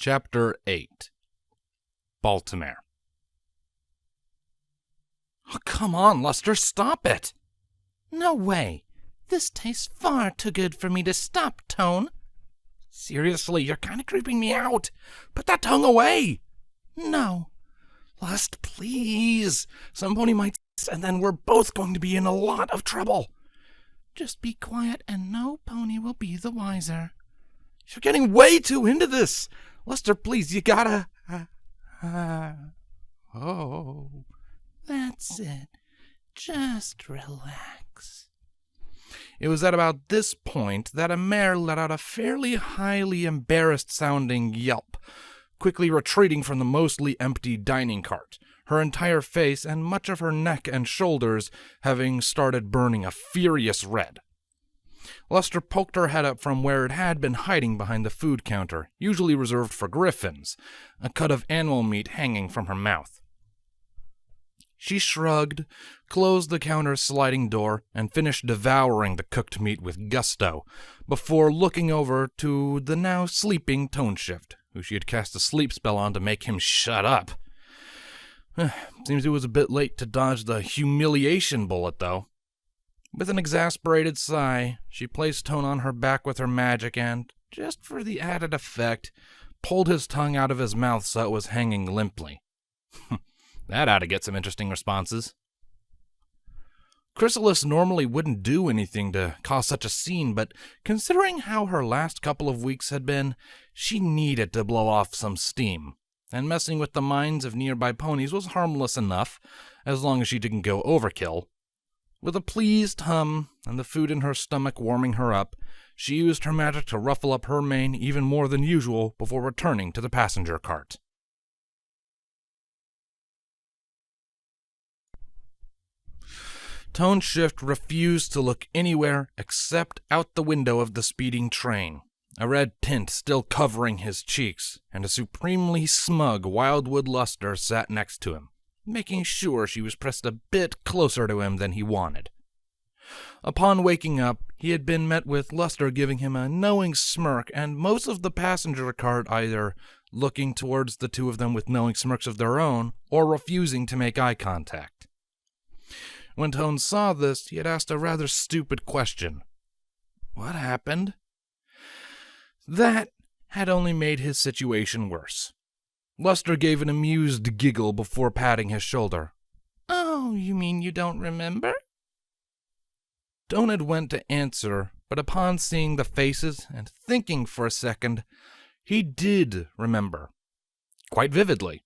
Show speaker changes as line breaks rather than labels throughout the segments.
Chapter 8 Baltimore. Oh, come on, Lester, stop it!
No way. This tastes far too good for me to stop, Tone.
Seriously, you're kind of creeping me out. Put that tongue away!
No.
Lust, please. Some pony might and then we're both going to be in a lot of trouble.
Just be quiet and no pony will be the wiser.
You're getting way too into this. Lester, please, you gotta...
Oh. That's it. Just relax.
It was at about this point that a mare let out a fairly highly embarrassed-sounding yelp, quickly retreating from the mostly empty dining cart, her entire face and much of her neck and shoulders having started burning a furious red. Lester poked her head up from where it had been hiding behind the food counter, usually reserved for griffins, a cut of animal meat hanging from her mouth. She shrugged, closed the counter's sliding door, and finished devouring the cooked meat with gusto, before looking over to the now sleeping Tone Shift, who she had cast a sleep spell on to make him shut up. Seems it was a bit late to dodge the humiliation bullet, though. With an exasperated sigh, she placed Tone on her back with her magic and, just for the added effect, pulled his tongue out of his mouth so it was hanging limply. That ought to get some interesting responses. Chrysalis normally wouldn't do anything to cause such a scene, but considering how her last couple of weeks had been, she needed to blow off some steam, and messing with the minds of nearby ponies was harmless enough, as long as she didn't go overkill. With a pleased hum, and the food in her stomach warming her up, she used her magic to ruffle up her mane even more than usual before returning to the passenger cart. Tone Shift refused to look anywhere except out the window of the speeding train, a red tint still covering his cheeks, and a supremely smug Wildwood Luster sat next to him, making sure she was pressed a bit closer to him than he wanted. Upon waking up, he had been met with Luster giving him a knowing smirk, and most of the passenger cart either looking towards the two of them with knowing smirks of their own, or refusing to make eye contact. When Tone saw this, he had asked a rather stupid question. What happened? That had only made his situation worse. Luster gave an amused giggle before patting his shoulder.
Oh, you mean you don't remember?
Tone had went to answer, but upon seeing the faces and thinking for a second, he did remember. Quite vividly.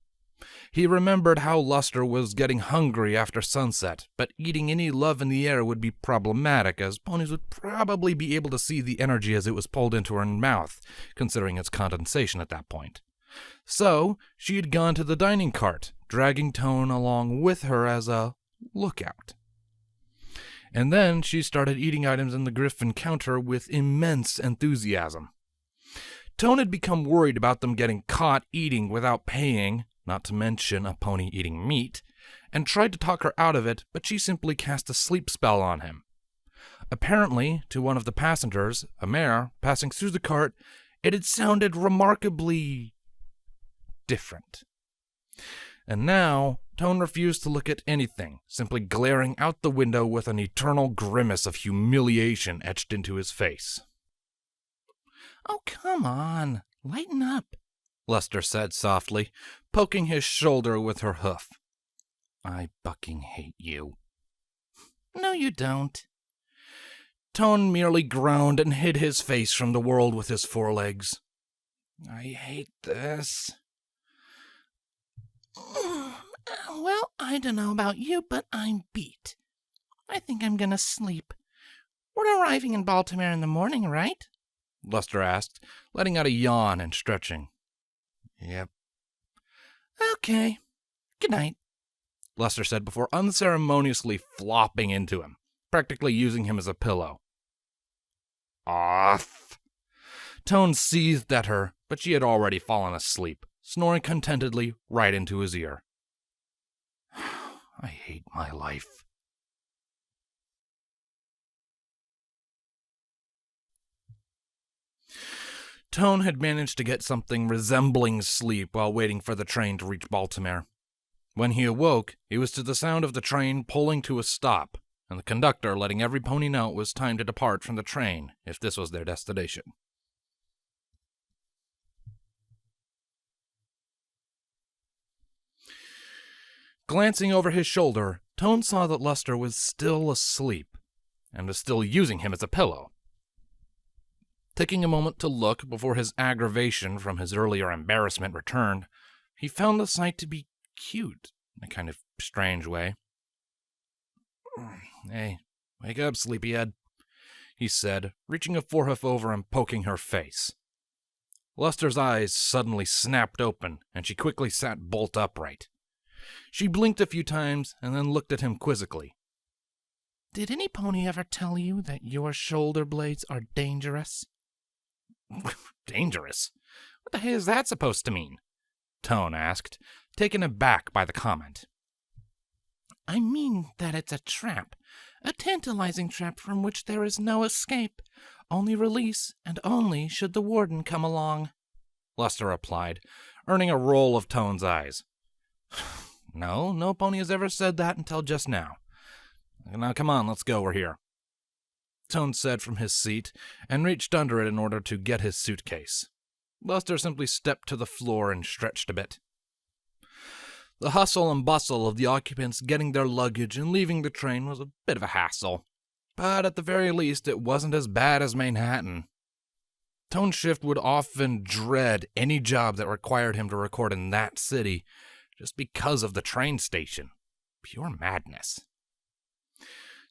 He remembered how Luster was getting hungry after sunset, but eating any love in the air would be problematic, as ponies would probably be able to see the energy as it was pulled into her mouth, considering its condensation at that point. So, she had gone to the dining cart, dragging Tone along with her as a lookout. And then she started eating items in the griffin counter with immense enthusiasm. Tone had become worried about them getting caught eating without paying, not to mention a pony eating meat, and tried to talk her out of it, but she simply cast a sleep spell on him. Apparently, to one of the passengers, a mare, passing through the cart, it had sounded remarkably different. And now, Tone refused to look at anything, simply glaring out the window with an eternal grimace of humiliation etched into his face.
Oh, come on. Lighten up,
Luster said softly, poking his shoulder with her hoof. I bucking hate you.
No, you don't.
Tone merely groaned and hid his face from the world with his forelegs. I hate this.
Well, I don't know about you, but I'm beat. I think I'm gonna sleep. We're arriving in Baltimore in the morning, right?
Luster asked, letting out a yawn and stretching. Yep.
Okay. Good night,
Luster said before unceremoniously flopping into him, practically using him as a pillow. Off! Tone seethed at her, but she had already fallen asleep, snoring contentedly right into his ear. I hate my life. Tone had managed to get something resembling sleep while waiting for the train to reach Baltimore. When he awoke, it was to the sound of the train pulling to a stop, and the conductor letting every pony know it was time to depart from the train if this was their destination. Glancing over his shoulder, Tone saw that Luster was still asleep, and was still using him as a pillow. Taking a moment to look before his aggravation from his earlier embarrassment returned, he found the sight to be cute in a kind of strange way. "Hey, wake up, sleepyhead," he said, reaching a forehoof over and poking her face. Luster's eyes suddenly snapped open, and she quickly sat bolt upright. She blinked a few times and then looked at him quizzically.
"Did any pony ever tell you that your shoulder blades are dangerous?"
"Dangerous? What the hell is that supposed to mean?" Tone asked, taken aback by the comment.
"I mean that it's a trap, a tantalizing trap from which there is no escape, only release, and only should the warden come along,"
Luster replied, earning a roll of Tone's eyes. No pony has ever said that until just now. Now come on, let's go, we're here," Tone said from his seat, and reached under it in order to get his suitcase. Luster simply stepped to the floor and stretched a bit. The hustle and bustle of the occupants getting their luggage and leaving the train was a bit of a hassle, but at the very least it wasn't as bad as Manhattan. Tone Shift would often dread any job that required him to record in that city, just because of the train station. Pure madness.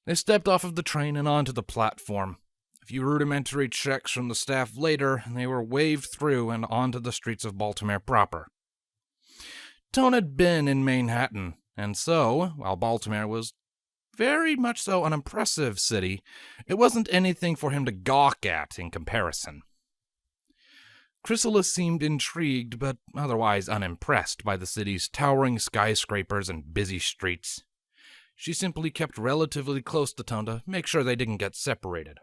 They stepped off of the train and onto the platform. A few rudimentary checks from the staff later, and they were waved through and onto the streets of Baltimore proper. Tone had been in Manhattan, and so, while Baltimore was very much so an impressive city, it wasn't anything for him to gawk at in comparison. Chrysalis seemed intrigued, but otherwise unimpressed by the city's towering skyscrapers and busy streets. She simply kept relatively close to Tone to make sure they didn't get separated.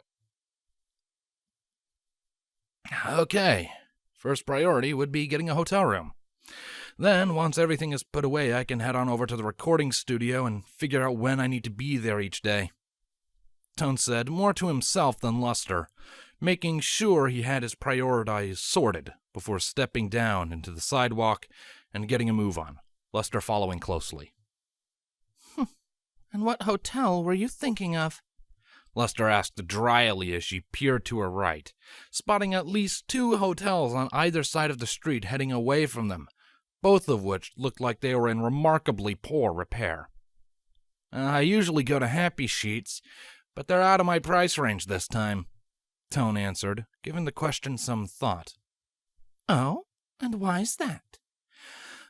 Okay, first priority would be getting a hotel room. Then, once everything is put away, I can head on over to the recording studio and figure out when I need to be there each day, Tone said, more to himself than Luster, making sure he had his priorities sorted before stepping down into the sidewalk and getting a move on, Luster following closely.
"And what hotel were you thinking of?"
Luster asked dryly as she peered to her right, spotting at least 2 hotels on either side of the street heading away from them, both of which looked like they were in remarkably poor repair. "I usually go to Happy Sheets, but they're out of my price range this time," Tone answered, giving the question some thought.
"Oh, and why's that?"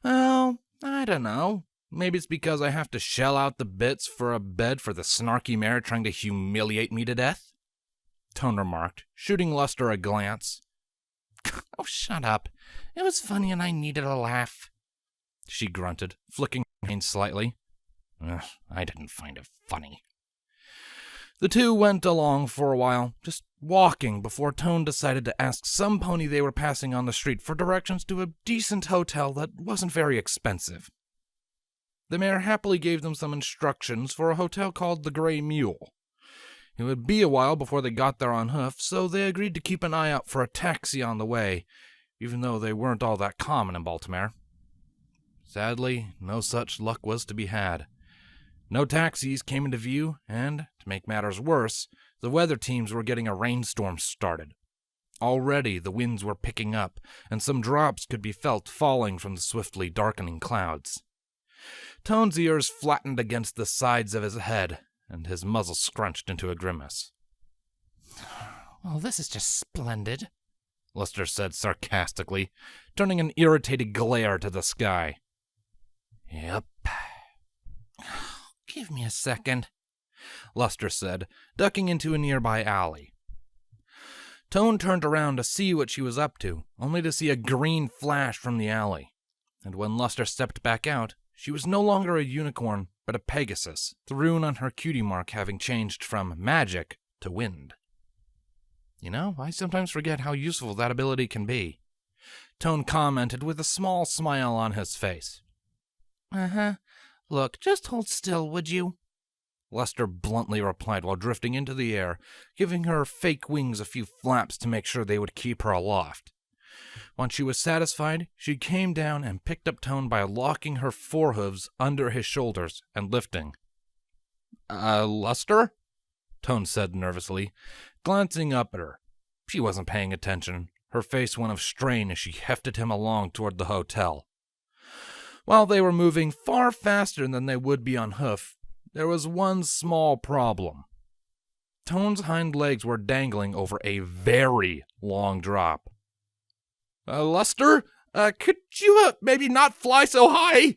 "Oh, I don't know. Maybe it's because I have to shell out the bits for a bed for the snarky mare trying to humiliate me to death," Tone remarked, shooting Luster a glance.
"Oh, shut up. It was funny and I needed a laugh,"
she grunted, flicking her mane slightly. I didn't find it funny." The two went along for a while, just walking, before Tone decided to ask some pony they were passing on the street for directions to a decent hotel that wasn't very expensive. The mare happily gave them some instructions for a hotel called the Gray Mule. It would be a while before they got there on hoof, so they agreed to keep an eye out for a taxi on the way, even though they weren't all that common in Baltimore. Sadly, no such luck was to be had. No taxis came into view, and, to make matters worse, the weather teams were getting a rainstorm started. Already the winds were picking up, and some drops could be felt falling from the swiftly darkening clouds. Tone's ears flattened against the sides of his head, and his muzzle scrunched into a grimace.
"Well, this is just splendid,"
Luster said sarcastically, turning an irritated glare to the sky. "Yep."
"Give me a second,"
Luster said, ducking into a nearby alley. Tone turned around to see what she was up to, only to see a green flash from the alley. And when Luster stepped back out, she was no longer a unicorn, but a Pegasus, the rune on her cutie mark having changed from magic to wind. You know, I sometimes forget how useful that ability can be. Tone commented with a small smile on his face.
Uh-huh. Look, just hold still, would you?
Lester bluntly replied while drifting into the air, giving her fake wings a few flaps to make sure they would keep her aloft. Once she was satisfied, she came down and picked up Tone by locking her forehooves under his shoulders and lifting. Lester? Tone said nervously, glancing up at her. She wasn't paying attention, her face one of strain as she hefted him along toward the hotel. While they were moving far faster than they would be on hoof, there was one small problem. Tone's hind legs were dangling over a very long drop. Lester, could you maybe not fly so high?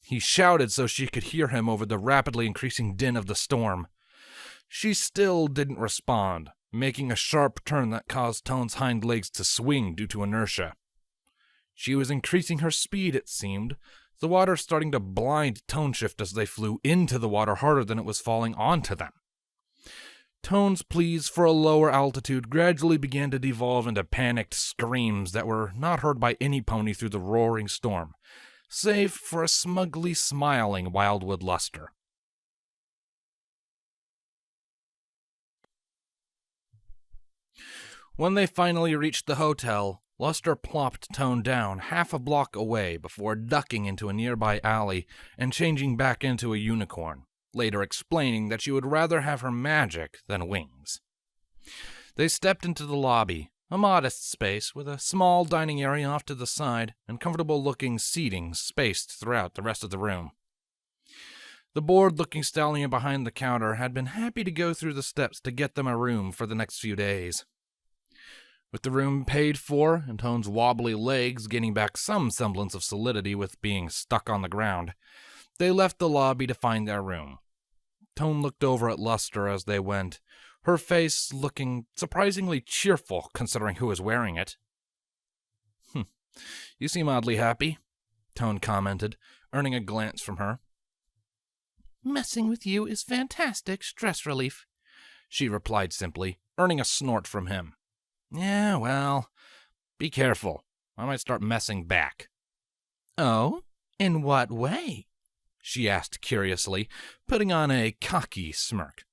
He shouted so she could hear him over the rapidly increasing din of the storm. She still didn't respond, making a sharp turn that caused Tone's hind legs to swing due to inertia. She was increasing her speed, it seemed, the water starting to blind Tone Shift as they flew into the water harder than it was falling onto them. Tone's pleas for a lower altitude gradually began to devolve into panicked screams that were not heard by any pony through the roaring storm, save for a smugly smiling Wildwood Luster. When they finally reached the hotel, Luster plopped Tone down half a block away before ducking into a nearby alley and changing back into a unicorn, later explaining that she would rather have her magic than wings. They stepped into the lobby, a modest space with a small dining area off to the side and comfortable-looking seating spaced throughout the rest of the room. The bored-looking stallion behind the counter had been happy to go through the steps to get them a room for the next few days. With the room paid for and Tone's wobbly legs gaining back some semblance of solidity with being stuck on the ground, they left the lobby to find their room. Tone looked over at Luster as they went, her face looking surprisingly cheerful considering who was wearing it. You seem oddly happy, Tone commented, earning a glance from her.
Messing with you is fantastic stress relief,
she replied simply, earning a snort from him. Yeah, well, be careful. I might start messing back.
Oh? In what way?
She asked curiously, putting on a cocky smirk.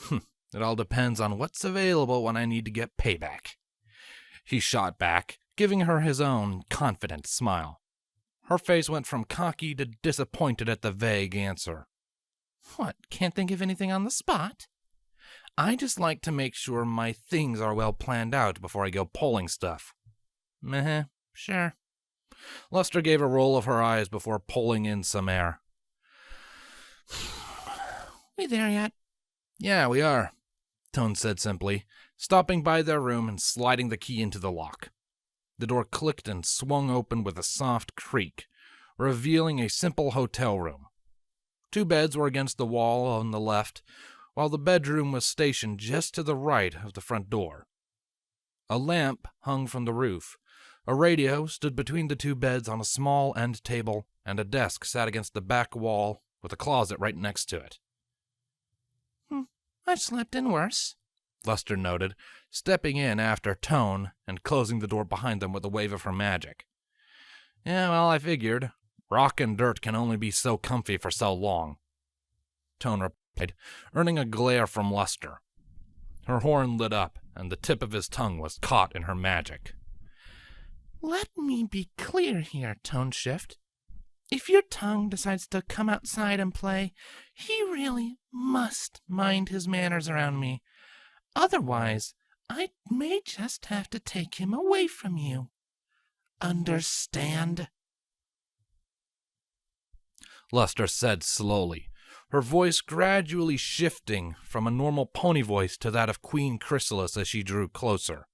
It all depends on what's available when I need to get payback. He shot back, giving her his own confident smile. Her face went from cocky to disappointed at the vague answer.
What, can't think of anything on the spot?
I just like to make sure my things are well planned out before I go pulling stuff.
Sure.
Luster gave a roll of her eyes before pulling in some air.
We there yet?
Yeah, we are, Tone said simply, stopping by their room and sliding the key into the lock. The door clicked and swung open with a soft creak, revealing a simple hotel room. 2 beds were against the wall on the left, while the bedroom was stationed just to the right of the front door. A lamp hung from the roof. A radio stood between the 2 beds on a small end table, and a desk sat against the back wall with a closet right next to it.
I've slept in worse,
Luster noted, stepping in after Tone and closing the door behind them with a wave of her magic. Yeah, well, I figured. Rock and dirt can only be so comfy for so long. Tone replied, earning a glare from Luster. Her horn lit up, and the tip of his tongue was caught in her magic.
Let me be clear here, Tone Shift. If your tongue decides to come outside and play, he really must mind his manners around me. Otherwise, I may just have to take him away from you. Understand?
Luster said slowly, her voice gradually shifting from a normal pony voice to that of Queen Chrysalis as she drew closer.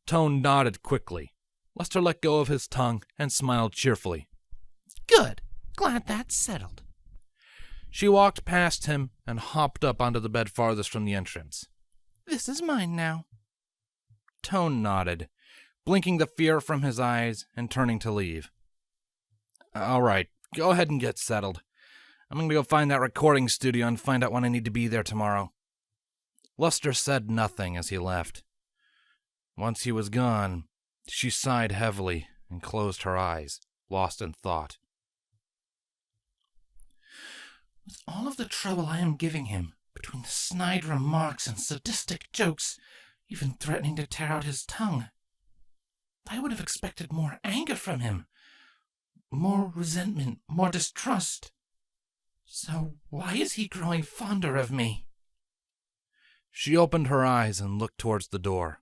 Tone nodded quickly. Luster let go of his tongue and smiled cheerfully.
Good. Glad that's settled.
She walked past him and hopped up onto the bed farthest from the entrance.
This is mine now.
Tone nodded, blinking the fear from his eyes and turning to leave. All right, go ahead and get settled. I'm going to go find that recording studio and find out when I need to be there tomorrow. Luster said nothing as he left. Once he was gone, she sighed heavily and closed her eyes, lost in thought.
With all of the trouble I am giving him, between the snide remarks and sadistic jokes, even threatening to tear out his tongue, I would have expected more anger from him, more resentment, more distrust. So why is he growing fonder of me?
She opened her eyes and looked towards the door.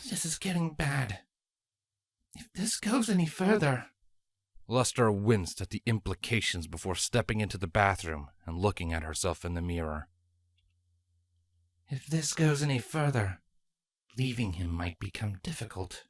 This is getting bad. If this goes any further...
Luster winced at the implications before stepping into the bathroom and looking at herself in the mirror.
If this goes any further, leaving him might become difficult.